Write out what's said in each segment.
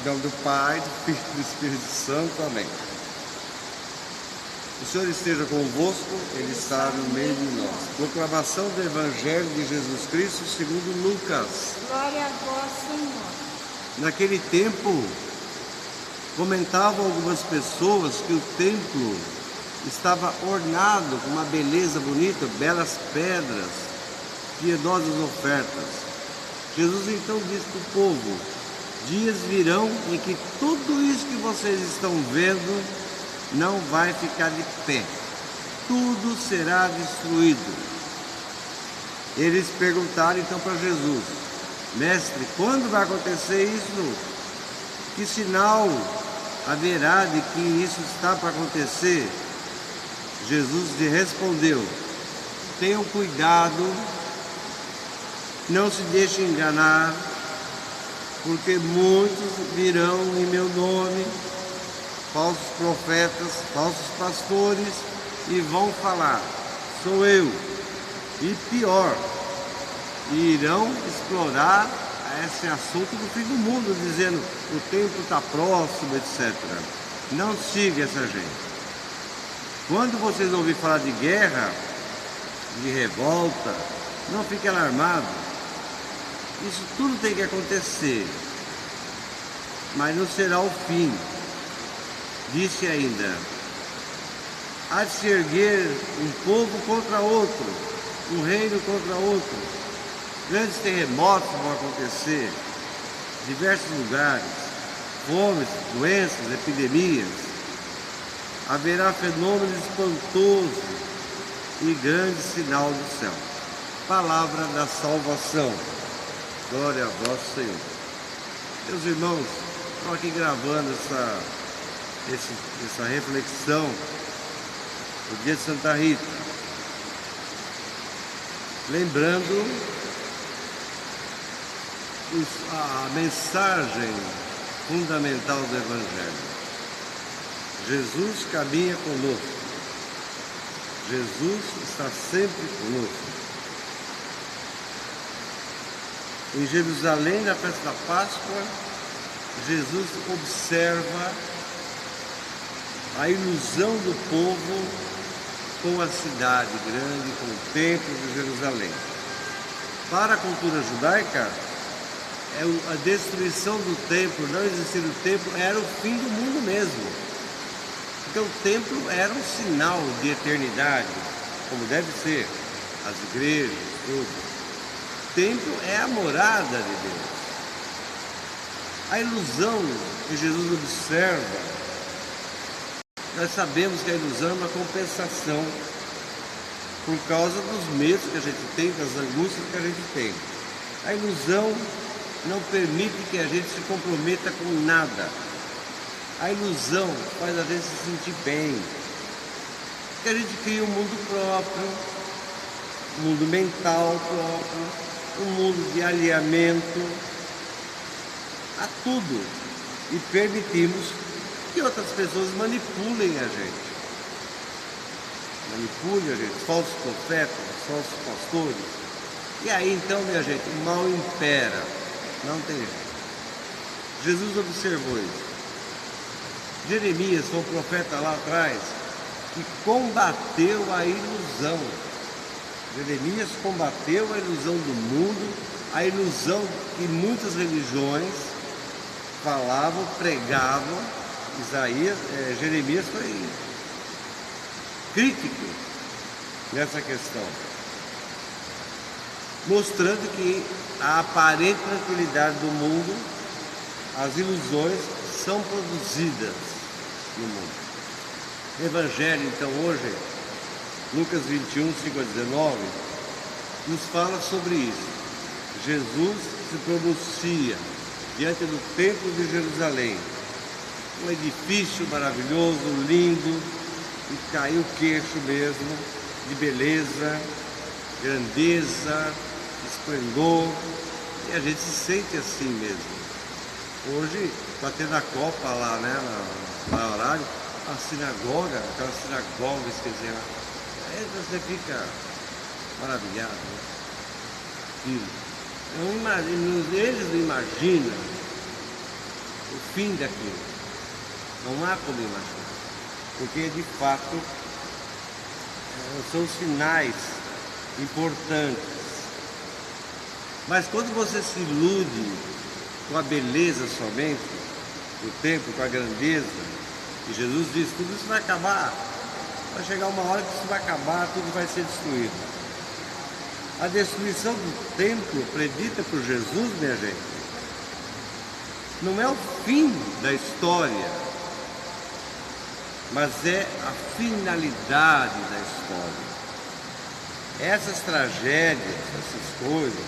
Em nome do Pai, do Filho e do Espírito Santo. Amém. O Senhor esteja convosco, Ele está no meio de nós. Proclamação do Evangelho de Jesus Cristo segundo Lucas. Glória a vós, Senhor. Naquele tempo, comentavam algumas pessoas que o templo estava ornado com uma beleza bonita, belas pedras, piedosas ofertas. Jesus então disse para o povo: dias virão em que tudo isso que vocês estão vendo não vai ficar de pé, tudo será destruído. Eles perguntaram então para Jesus: mestre, quando vai acontecer isso? Que sinal haverá de que isso está para acontecer? Jesus lhe respondeu: tenham cuidado, não se deixem enganar, porque muitos virão em meu nome, falsos profetas, falsos pastores, e vão falar: sou eu. E pior, irão explorar esse assunto do fim do mundo, dizendo: o tempo está próximo, etc. Não siga essa gente. Quando vocês ouvirem falar de guerra, de revolta, não fiquem alarmados. Isso tudo tem que acontecer, mas não será o fim. Disse ainda: há de se erguer um povo contra outro, um reino contra outro. Grandes terremotos vão acontecer em diversos lugares, fomes, doenças, epidemias. Haverá fenômenos espantosos e grande sinal do céu. Palavra da salvação. Glória a vós, Senhor. Meus irmãos, estou aqui gravando essa reflexão do dia de Santa Rita, lembrando a mensagem fundamental do Evangelho. Jesus caminha conosco, Jesus está sempre conosco. Em Jerusalém, na festa da Páscoa, Jesus observa a ilusão do povo com a cidade grande, com o templo de Jerusalém. Para a cultura judaica, a destruição do templo, não existir o templo, era o fim do mundo mesmo. Então o templo era um sinal de eternidade, como deve ser, as igrejas, tudo. O templo é a morada de Deus. A ilusão que Jesus observa, nós sabemos que a ilusão é uma compensação por causa dos medos que a gente tem, das angústias que a gente tem. A ilusão não permite que a gente se comprometa com nada. A ilusão faz a gente se sentir bem, porque a gente cria um mundo próprio, um mundo mental próprio, um mundo de alinhamento a tudo, e permitimos que outras pessoas manipulem a gente. Manipulem a gente, falsos profetas, falsos pastores. E aí então, minha gente, o mal impera, não tem jeito. Jesus observou isso. Jeremias foi um profeta lá atrás que combateu a ilusão. Jeremias combateu a ilusão do mundo, a ilusão que muitas religiões falavam, pregavam. Jeremias foi crítico nessa questão, mostrando que a aparente tranquilidade do mundo, as ilusões são produzidas no mundo. O Evangelho, então, hoje, Lucas 21, 5 a 19, nos fala sobre isso. Jesus se pronuncia diante do templo de Jerusalém, um edifício maravilhoso, lindo, e caiu o queixo mesmo, de beleza, grandeza, esplendor, e a gente se sente assim mesmo. Hoje está tendo a Copa lá, né, na horário, a sinagoga, aquelas sinagogas, quer dizer, aí você fica maravilhado, né? Não imagina, eles não imaginam o fim daquilo. Não há como imaginar. Porque de fato são sinais importantes. Mas quando você se ilude com a beleza somente do templo, com a grandeza, e Jesus diz, tudo isso vai acabar. Vai chegar uma hora que isso vai acabar, tudo vai ser destruído. A destruição do templo predita por Jesus, minha gente, não é o fim da história, mas é a finalidade da história. Essas tragédias, essas coisas,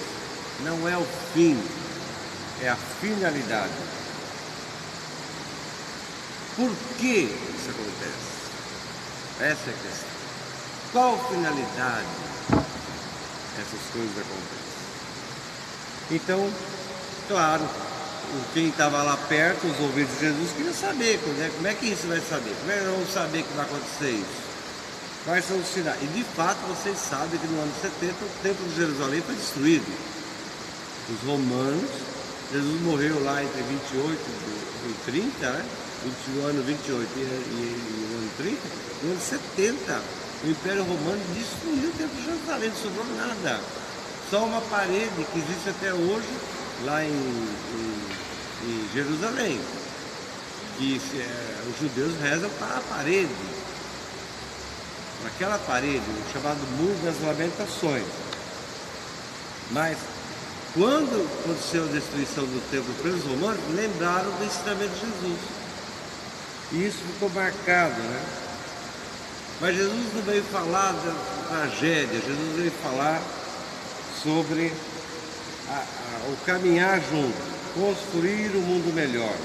não é o fim, é a finalidade. Por que isso acontece? Essa é a questão. Qual a finalidade essas coisas acontecem? Então, claro, quem estava lá perto, os ouvintes de Jesus, queria saber como é que isso vai saber, como é que vão saber que vai acontecer isso? Quais são os sinais? E de fato vocês sabem que no ano 70 o templo de Jerusalém foi destruído. Os romanos, Jesus morreu lá entre 28 e 30, né? O ano 28 e o ano 30, no ano 70, o Império Romano destruiu o templo de Jerusalém, não sobrou nada. Só uma parede que existe até hoje lá em Jerusalém, que os judeus rezam para a parede, aquela parede, o chamado Muro das Lamentações. Mas quando aconteceu a destruição do templo pelos romanos, lembraram do ensinamento de Jesus, e isso ficou marcado, né? Mas Jesus não veio falar da tragédia, Jesus veio falar sobre o caminhar junto, construir um mundo melhor,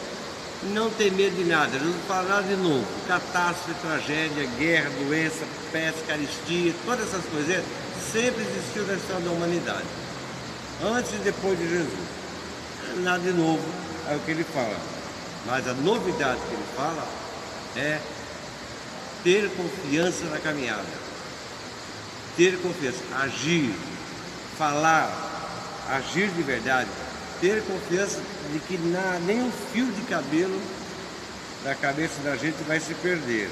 não ter medo de nada. Jesus não fala nada de novo, catástrofe, tragédia, guerra, doença, peste, caristia, todas essas coisas sempre existiu na história da humanidade, antes e depois de Jesus. Nada de novo é o que ele fala, mas a novidade que ele fala é ter confiança na caminhada, ter confiança, agir, falar, agir de verdade, ter confiança de que nenhum fio de cabelo da cabeça da gente vai se perder.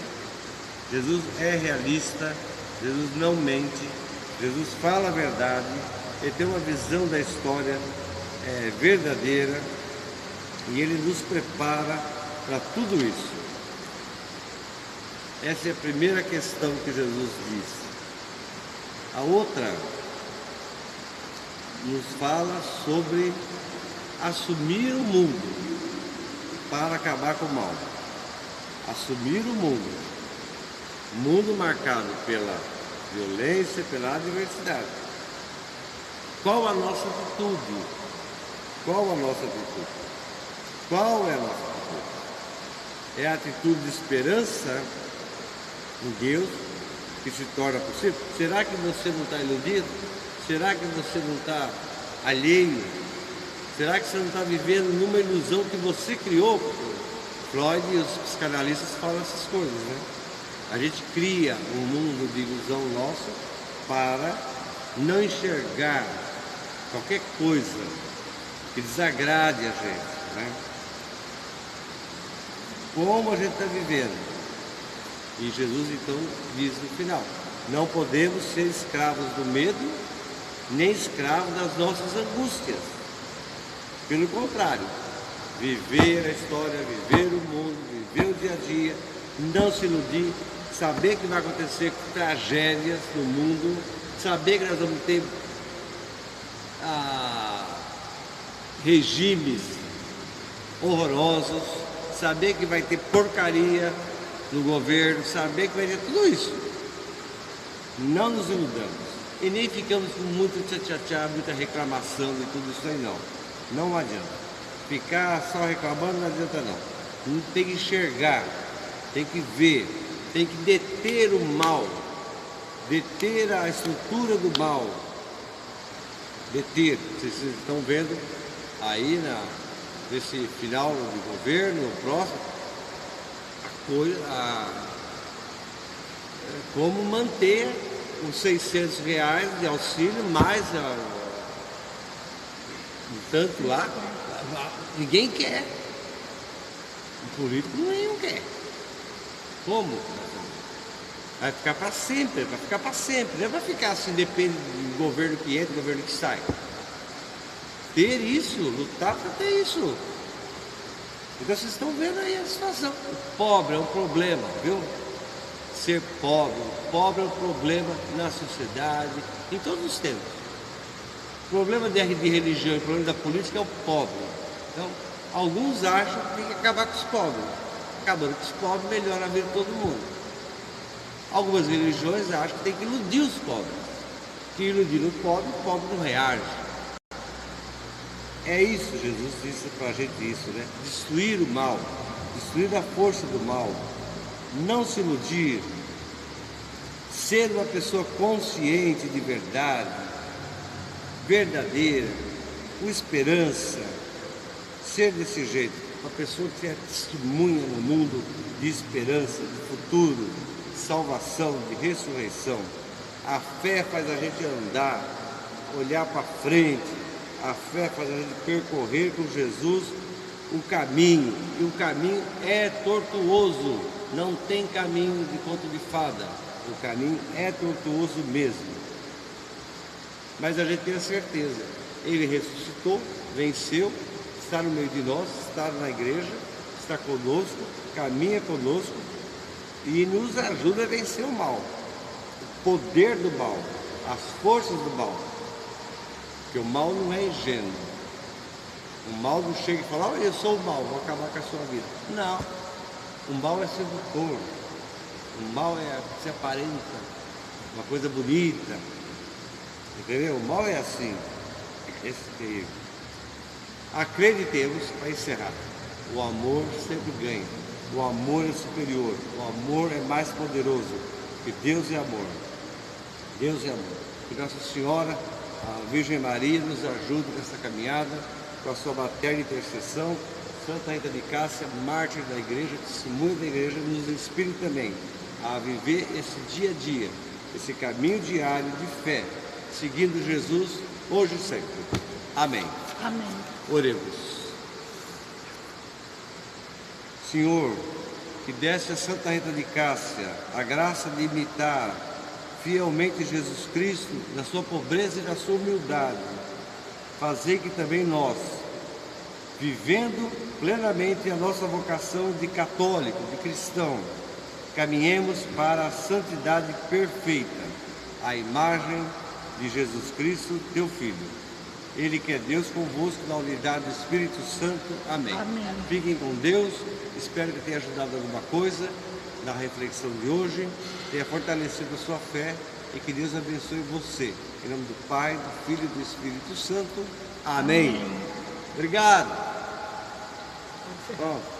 Jesus é realista, Jesus não mente, Jesus fala a verdade, ele tem uma visão da história verdadeira, e ele nos prepara para tudo isso. Essa é a primeira questão que Jesus disse. A outra nos fala sobre assumir o mundo para acabar com o mal. Assumir o mundo marcado pela violência, pela adversidade. Qual a nossa atitude? Qual a nossa atitude? Qual é a nossa atitude? É a atitude de esperança em Deus que se torna possível? Será que você não está iludido? Será que você não está alheio? Será que você não está vivendo numa ilusão que você criou? Freud e os psicanalistas falam essas coisas, né? A gente cria um mundo de ilusão nossa para não enxergar qualquer coisa que desagrade a gente, né? Como a gente está vivendo? E Jesus então diz no final, não podemos ser escravos do medo, nem escravos das nossas angústias. Pelo contrário, viver a história, viver o mundo, viver o dia a dia, não se iludir, saber que vai acontecer tragédias no mundo, saber que nós vamos ter regimes horrorosos, saber que vai ter porcaria no governo, saber que vai ter tudo isso. Não nos iludamos e nem ficamos com muito tchá-tchá-tchá, muita reclamação e tudo isso aí, não. Não adianta. Ficar só reclamando não adianta não. Tem que enxergar, tem que ver, tem que deter o mal, deter a estrutura do mal, deter. Vocês estão vendo aí nesse final do governo, próximo, como manter os R$600 de auxílio, mais um tanto lá, ninguém quer. político nenhum quer. Como? Vai ficar para sempre, vai ficar para sempre. Não é para ficar assim, depende do governo que entra, do governo que sai. Ter isso, lutar para ter isso. Então vocês estão vendo aí a situação. O pobre é um problema, viu? Ser pobre. O pobre é um problema na sociedade, em todos os tempos. O problema de religião e o problema da política é o pobre. Então, alguns acham que tem que acabar com os pobres. Acabando com os pobres, melhora a vida de todo mundo. Algumas religiões acham que tem que iludir os pobres. Que iludir o pobre não reage. É isso, Jesus disse para a gente isso, né? Destruir o mal, destruir a força do mal, não se iludir, ser uma pessoa consciente de verdade, verdadeira, com esperança, ser desse jeito, uma pessoa que é testemunha no mundo de esperança, de futuro, de salvação, de ressurreição. A fé faz a gente andar, olhar para frente. A fé faz a gente percorrer com Jesus o caminho, e o caminho é tortuoso, não tem caminho de conto de fada, o caminho é tortuoso mesmo. Mas a gente tem a certeza, Ele ressuscitou, venceu, está no meio de nós, está na igreja, está conosco, caminha conosco e nos ajuda a vencer o mal, o poder do mal, as forças do mal. Porque o mal não é ingênuo. O mal não chega e fala, eu sou o mal, vou acabar com a sua vida. Não. O mal é sedutor. O mal é se aparenta, uma coisa bonita. Entendeu? O mal é assim. Esse terrível. Acreditemos, para encerrar, o amor sempre ganha. O amor é superior. O amor é mais poderoso. Porque Deus é amor. Deus é amor. Que Nossa Senhora, a Virgem Maria, nos ajude nessa caminhada, com a sua materna intercessão. Santa Rita de Cássia, mártir da igreja, testemunha da igreja, nos inspire também a viver esse dia a dia, esse caminho diário de fé, seguindo Jesus, hoje e sempre. Amém. Amém. Oremos. Senhor, que desse a Santa Rita de Cássia a graça de imitar fielmente Jesus Cristo na sua pobreza e na sua humildade, fazer que também nós, vivendo plenamente a nossa vocação de católico, de cristão, caminhemos para a santidade perfeita, a imagem de Jesus Cristo, teu Filho. Ele que é Deus convosco, na unidade do Espírito Santo. Amém. Amém. Fiquem com Deus, espero que tenha ajudado alguma coisa na reflexão de hoje, tenha fortalecido a sua fé e que Deus abençoe você. Em nome do Pai, do Filho e do Espírito Santo. Amém. Obrigado. Bom.